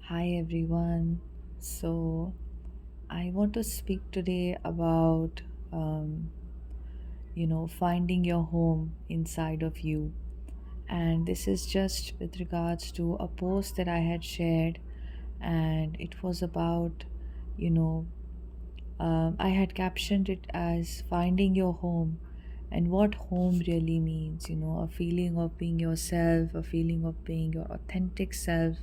Hi everyone. So, I want to speak today about, um, finding your home inside of you. And this is just with regards to a post that I had shared, and it was about, you know, I had captioned it as finding your home and what home really means, a feeling of being yourself, a feeling of being your authentic self,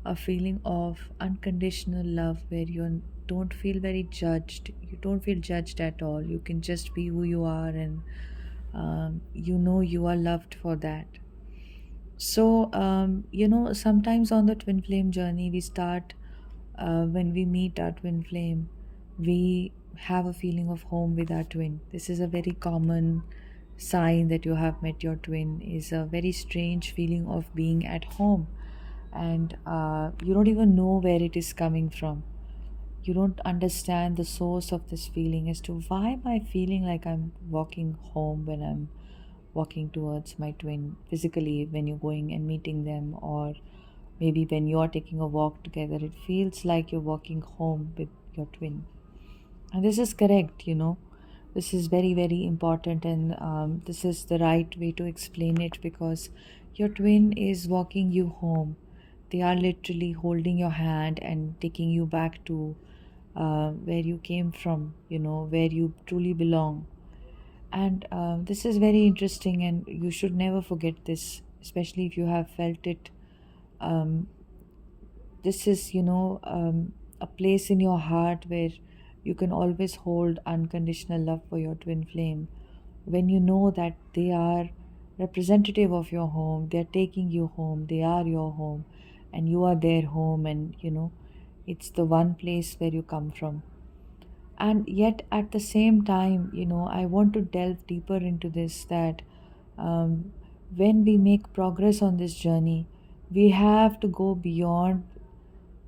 a feeling of unconditional love where you don't feel very judged. You don't feel judged at all. You can just be who you are, and you are loved for that. So, sometimes on the twin flame journey, we start when we meet our twin flame, we have a feeling of home with our twin. This is a very common sign that you have met your twin, is a very strange feeling of being at home, and you don't even know where it is coming from. You don't understand the source of this feeling as to why am I feeling like I'm walking home when I'm walking towards my twin physically, when you're going and meeting them, or maybe when you're taking a walk together, it feels like you're walking home with your twin. And this is correct, this is very, very important, and this is the right way to explain it, because your twin is walking you home. They are literally holding your hand and taking you back to where you came from, where you truly belong. And this is very interesting, and you should never forget this, especially if you have felt it. Um, this is, a place in your heart where you can always hold unconditional love for your twin flame. When you know that they are representative of your home, they are taking you home, they are your home, and you are their home, and it's the one place where you come from. And yet at the same time, I want to delve deeper into this, that um, when we make progress on this journey, we have to go beyond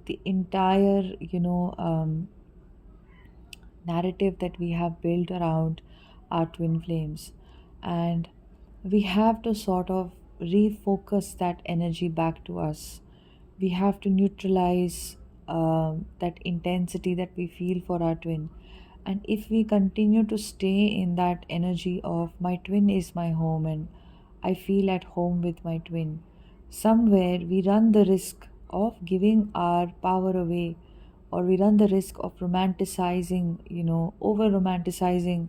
the entire narrative that we have built around our twin flames, and we have to sort of refocus that energy back to us. We have to neutralize that intensity that we feel for our twin. And if we continue to stay in that energy of my twin is my home and I feel at home with my twin, somewhere we run the risk of giving our power away, or we run the risk of romanticizing, over romanticizing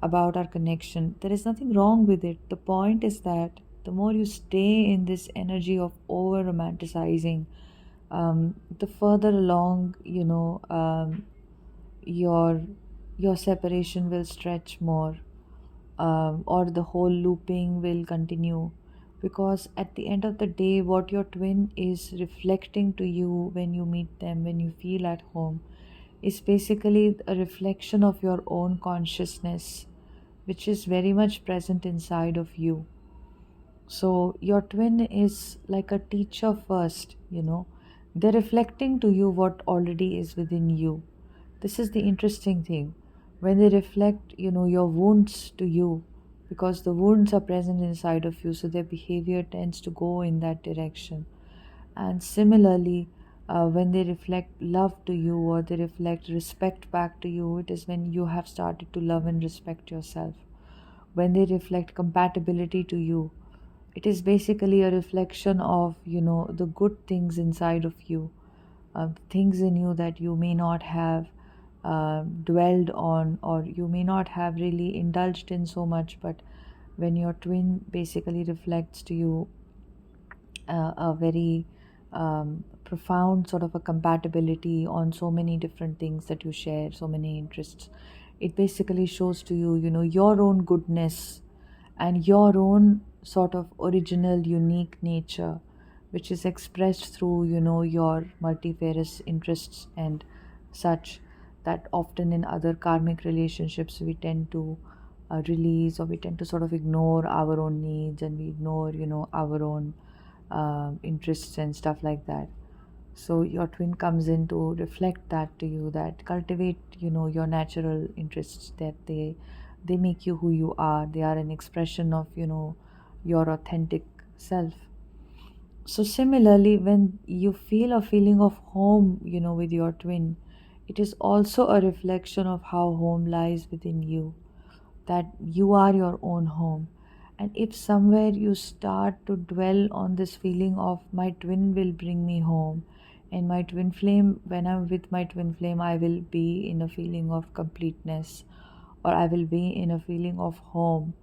about our connection. There is nothing wrong with it. The point is that the more you stay in this energy of over romanticizing, the further along, your your separation will stretch more, or the whole looping will continue, because at the end of the day, what your twin is reflecting to you when you meet them, when you feel at home, is basically a reflection of your own consciousness, which is very much present inside of you. So your twin is like a teacher first, they're reflecting to you what already is within you. This is the interesting thing. When they reflect, your wounds to you, because the wounds are present inside of you, so their behavior tends to go in that direction. And similarly, when they reflect love to you, or they reflect respect back to you, it is when you have started to love and respect yourself. When they reflect compatibility to you, it is basically a reflection of, the good things inside of you, things in you that you may not have dwelled on, or you may not have really indulged in so much. But when your twin basically reflects to you a very profound sort of a compatibility on so many different things that you share, so many interests, it basically shows to you, your own goodness and your own sort of original unique nature, which is expressed through, your multifarious interests and such, that often in other karmic relationships we tend to release, or we tend to sort of ignore our own needs, and we ignore, our own interests and stuff like that. So your twin comes in to reflect that to you, that cultivate, your natural interests, that they make you who you are. They are an expression of, your authentic self. So similarly, when you feel a feeling of home, with your twin, it is also a reflection of how home lies within you, that you are your own home. And if somewhere you start to dwell on this feeling of my twin will bring me home, and my twin flame, when I'm with my twin flame, I will be in a feeling of completeness, or I will be in a feeling of home,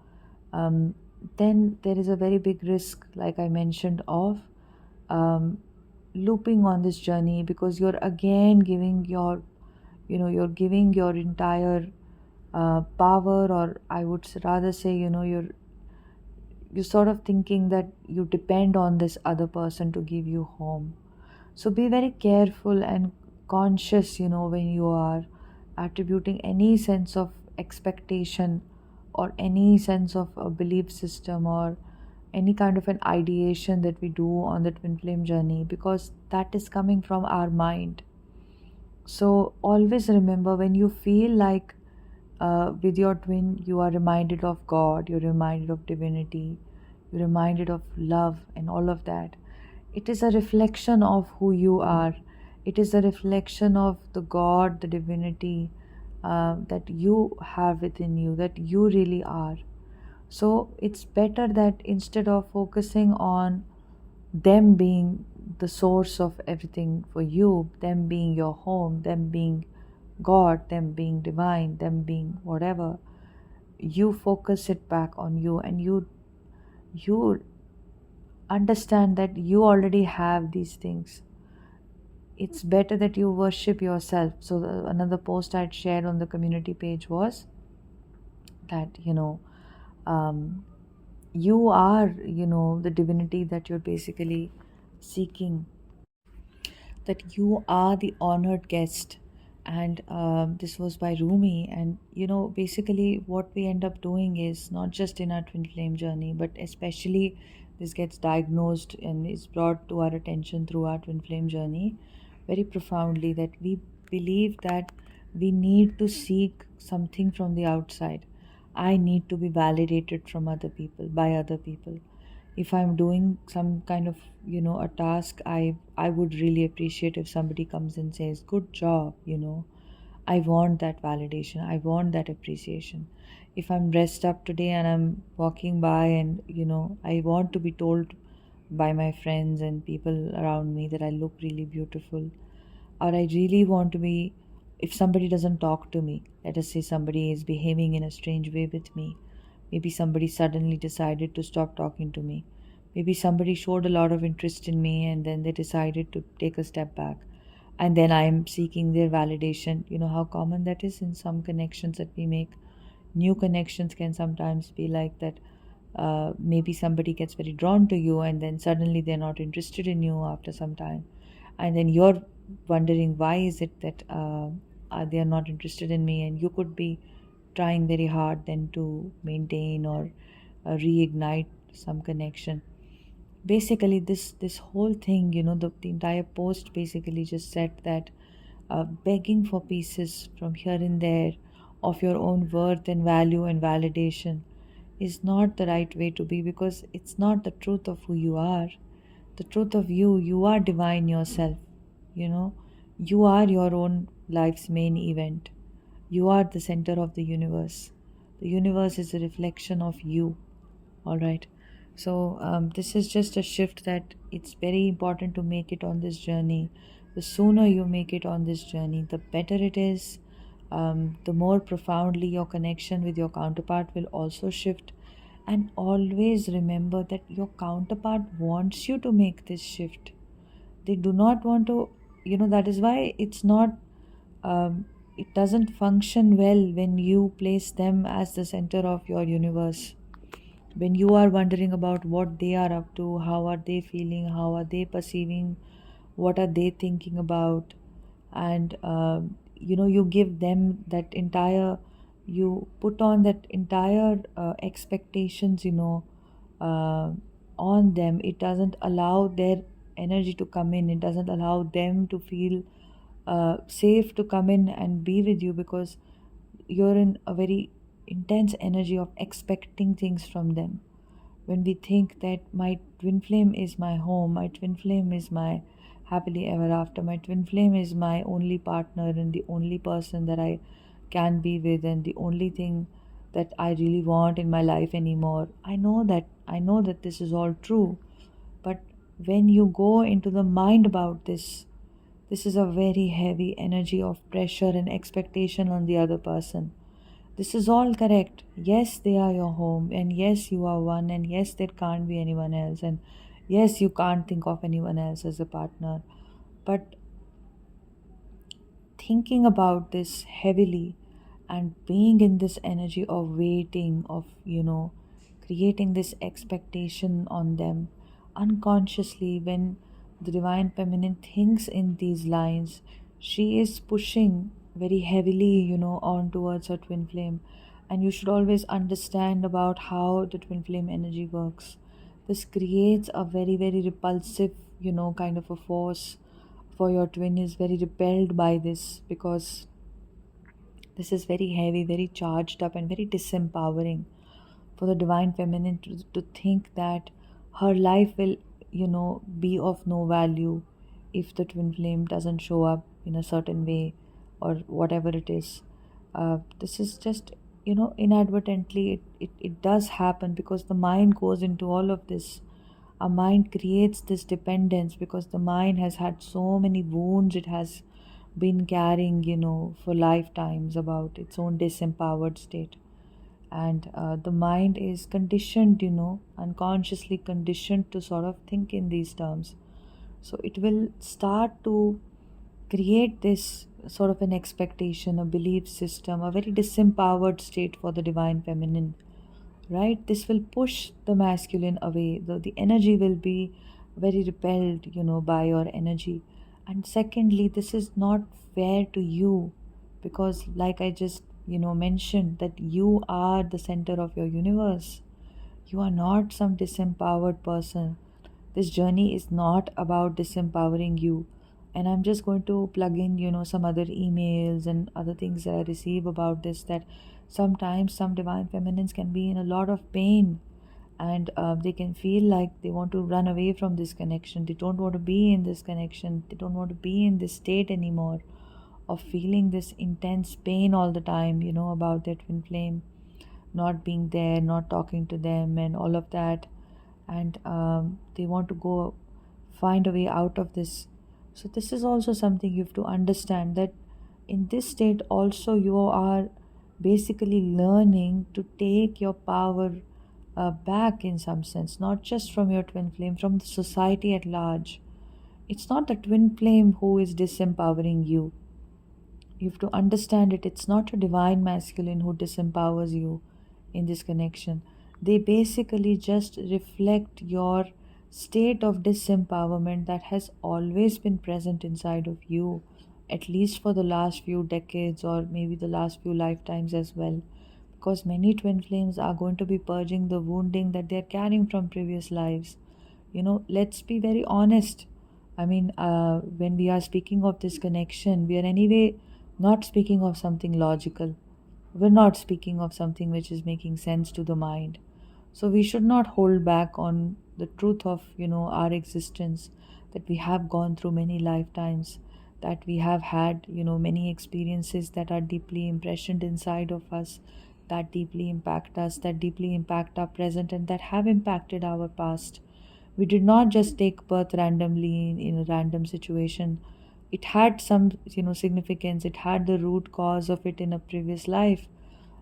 um, then there is a very big risk, like I mentioned, of um, looping on this journey, because you're again giving you're giving your entire power, or I would rather say, you're sort of thinking that you depend on this other person to give you home. So be very careful and conscious, when you are attributing any sense of expectation, or any sense of a belief system, or any kind of an ideation that we do on the twin flame journey, because that is coming from our mind. So always remember, when you feel like with your twin, you are reminded of God, you're reminded of divinity, you're reminded of love, and all of that. It is a reflection of who you are. It is a reflection of the God, the divinity that you have within you, that you really are. So it's better that instead of focusing on them being the source of everything for you, them being your home, them being God, them being divine, them being whatever, you focus it back on you, and you understand that you already have these things. It's better that you worship yourself. So another post I'd shared on the community page was that, um, you are, the divinity that you're basically seeking, that you are the honored guest. And this was by Rumi. And basically what we end up doing is, not just in our twin flame journey, but especially this gets diagnosed and is brought to our attention through our twin flame journey very profoundly, that we believe that we need to seek something from the outside. I need to be validated from other people, by other people. If I'm doing some kind of, a task, I would really appreciate if somebody comes and says good job. I want that validation, I want that appreciation. If I'm dressed up today and I'm walking by, and I want to be told by my friends and people around me that I look really beautiful. Or I really want to be, if somebody doesn't talk to me, let us say somebody is behaving in a strange way with me, maybe somebody suddenly decided to stop talking to me, maybe somebody showed a lot of interest in me and then they decided to take a step back, and then I'm seeking their validation. You know how common that is in some connections that we make. New connections can sometimes be like that. Maybe somebody gets very drawn to you and then suddenly they're not interested in you after some time, and then you're wondering why is it that they are not interested in me, and you could be trying very hard then to maintain or reignite some connection. Basically this whole thing, the entire post basically just said that begging for pieces from here and there of your own worth and value and validation is not the right way to be, because it's not the truth of who you are. The truth of you are divine yourself. you know you are your own life's main event. You are the center of the universe. The universe is a reflection of you. All right. So this is just a shift that it's very important to make it on this journey. The sooner you make it on this journey, the better it is. The more profoundly your connection with your counterpart will also shift. And always remember that your counterpart wants you to make this shift. They do not want to, that is why it doesn't function well when you place them as the center of your universe. When you are wondering about what they are up to, how are they feeling, how are they perceiving, what are they thinking about, and you give them that entire, you put on that entire expectations, uh, on them. It doesn't allow their energy to come in, it doesn't allow them to feel safe to come in and be with you, because you're in a very intense energy of expecting things from them. when we think that my twin flame is my home, my twin flame is my happily ever after, my twin flame is my only partner and the only person that I can be with and the only thing that I really want in my life anymore. I know that this is all true, but when you go into the mind about this is a very heavy energy of pressure and expectation on the other person. This is all correct. Yes, they are your home, and yes, you are one, and yes, there can't be anyone else, and yes, you can't think of anyone else as a partner. But thinking about this heavily and being in this energy of waiting, of, creating this expectation on them unconsciously, when the divine feminine thinks in these lines, she is pushing very heavily, on towards her twin flame. And you should always understand about how the twin flame energy works. This creates a very, very repulsive, kind of a force for your twin, is very repelled by this, because this is very heavy, very charged up, and very disempowering for the divine feminine to think that her life will, be of no value if the twin flame doesn't show up in a certain way or whatever it is. This is just, inadvertently, it does happen because the mind goes into all of this. Our mind creates this dependence because the mind has had so many wounds it has been carrying, for lifetimes about its own disempowered state. And the mind is conditioned, unconsciously conditioned to sort of think in these terms. So it will start to create this sort of an expectation, a belief system, a very disempowered state for the divine feminine, right? This will push the masculine away. The energy will be very repelled, by your energy. And secondly, this is not fair to you, because like I just, mentioned, that you are the center of your universe. You are not some disempowered person. This journey is not about disempowering you. And I'm just going to plug in, some other emails and other things that I receive about this, that sometimes some divine feminines can be in a lot of pain, and they can feel like they want to run away from this connection. They don't want to be in this connection. They don't want to be in this state anymore of feeling this intense pain all the time, about their twin flame not being there, not talking to them, and all of that. And they want to go find a way out of this. So, this is also something you have to understand, that in this state, also, you are basically learning to take your power back in some sense, not just from your twin flame, from the society at large. It's not the twin flame who is disempowering you. You have to understand it. It's not a divine masculine who disempowers you in this connection. They basically just reflect your state of disempowerment that has always been present inside of you, at least for the last few decades or maybe the last few lifetimes as well. Because many twin flames are going to be purging the wounding that they're carrying from previous lives. Let's be very honest. I mean, when we are speaking of this connection, we are anyway not speaking of something logical. We're not speaking of something which is making sense to the mind. So we should not hold back on the truth of, our existence, that we have gone through many lifetimes, that we have had, many experiences that are deeply impressioned inside of us, that deeply impact us, that deeply impact our present, and that have impacted our past. We did not just take birth randomly in a random situation. It had some, significance. It had the root cause of it in a previous life,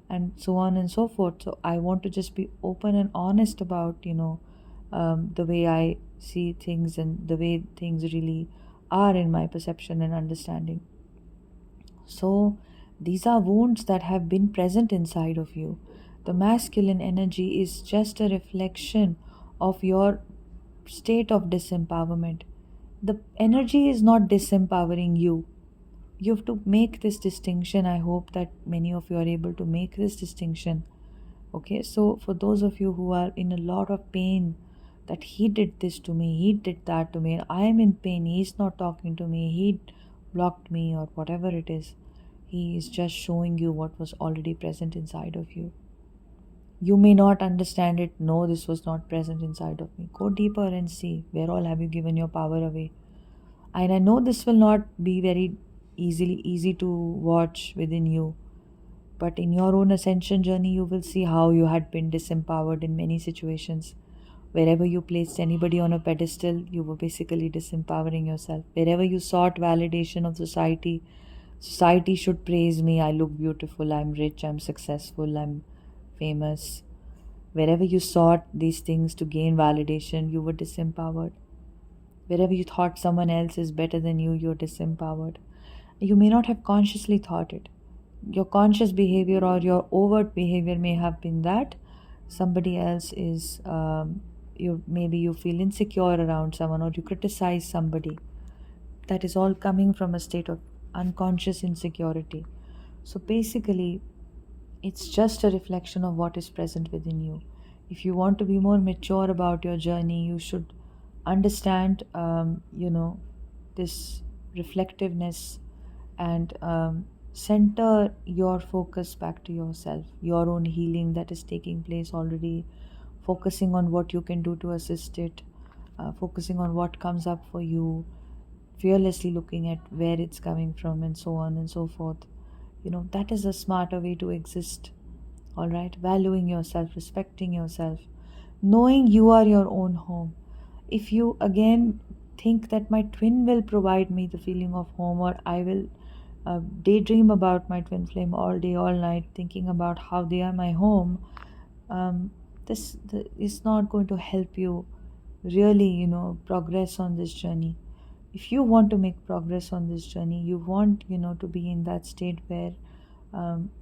and so on and so forth. So I want to just be open and honest about, the way I see things and the way things really are in my perception and understanding. So these are wounds that have been present inside of you. The masculine energy is just a reflection of your state of disempowerment. The energy is not disempowering you. You have to make this distinction. I hope that many of you are able to make this distinction. Okay, so for those of you who are in a lot of pain, that he did this to me, he did that to me, and I am in pain, he's not talking to me, he blocked me, or whatever it is, he is just showing you what was already present inside of you. You may not understand it. No, this was not present inside of me. Go deeper and see where all have you given your power away. And I know this will not be very easy to watch within you, but in your own ascension journey, you will see how you had been disempowered in many situations. Wherever you placed anybody on a pedestal, you were basically disempowering yourself. Wherever you sought validation of society, society should praise me, I look beautiful, I'm rich, I'm successful, I'm famous. Wherever you sought these things to gain validation, you were disempowered. Wherever you thought someone else is better than you, you're disempowered. You may not have consciously thought it. Your conscious behavior or your overt behavior may have been that somebody else is, maybe you feel insecure around someone or you criticize somebody. That is all coming from a state of unconscious insecurity. So basically, it's just a reflection of what is present within you. If you want to be more mature about your journey, you should understand, this reflectiveness, and center your focus back to yourself, your own healing that is taking place already, focusing on what you can do to assist it, focusing on what comes up for you, fearlessly looking at where it's coming from, and so on and so forth. That is a smarter way to exist. All right, valuing yourself, respecting yourself, knowing you are your own home. If you again think that my twin will provide me the feeling of home, or I will daydream about my twin flame all day, all night, thinking about how they are my home, um, this is not going to help you really, progress on this journey. If you want to make progress on this journey, you want, to be in that state where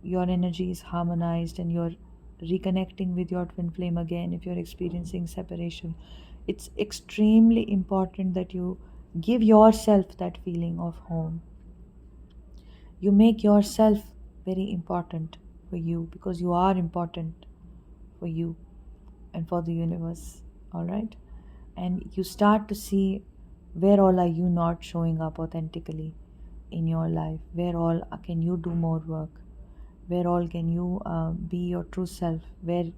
your energy is harmonized and you're reconnecting with your twin flame again. If you're experiencing separation, it's extremely important that you give yourself that feeling of home. You make yourself very important for you, because you are important for you and for the universe. All right, and you start to see where all are you not showing up authentically in your life, where all can you do more work, where all can you be your true self, where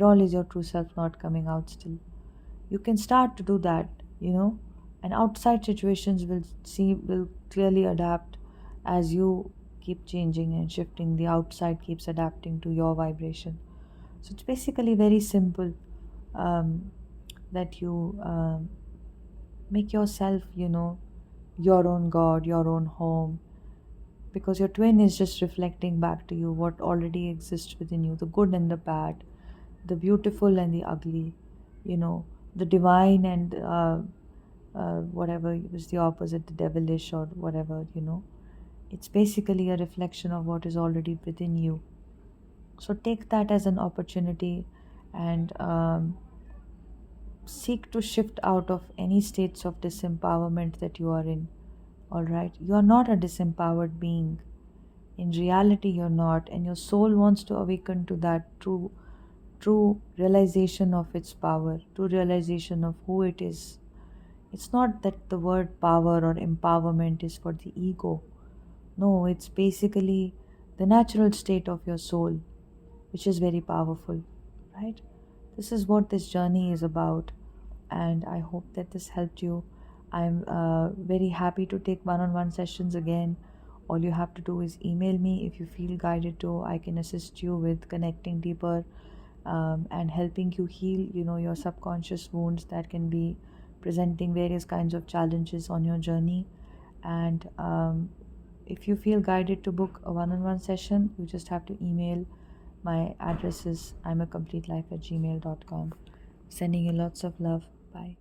all is your true self not coming out still. You can start to do that, and outside situations will clearly adapt as you keep changing and shifting. The outside keeps adapting to your vibration. So it's basically very simple, um, that you make yourself, your own god, your own home, because your twin is just reflecting back to you what already exists within you, the good and the bad, the beautiful and the ugly, you know the divine and whatever was the opposite, the devilish or whatever. It's basically a reflection of what is already within you. So take that as an opportunity, and seek to shift out of any states of disempowerment that you are in. All right, you are not a disempowered being. In reality, you're not, and your soul wants to awaken to that true realization of its power, true realization of who it is. It's not that the word power or empowerment is for the ego. No, it's basically the natural state of your soul, which is very powerful, right? This is what this journey is about, and I hope that this helped you. I'm very happy to take one-on-one sessions again. All you have to do is email me if you feel guided to. I can assist you with connecting deeper, and helping you heal, your subconscious wounds that can be presenting various kinds of challenges on your journey. And if you feel guided to book a one-on-one session, you just have to email. My address is imacompletelife@gmail.com. Sending you lots of love. Bye.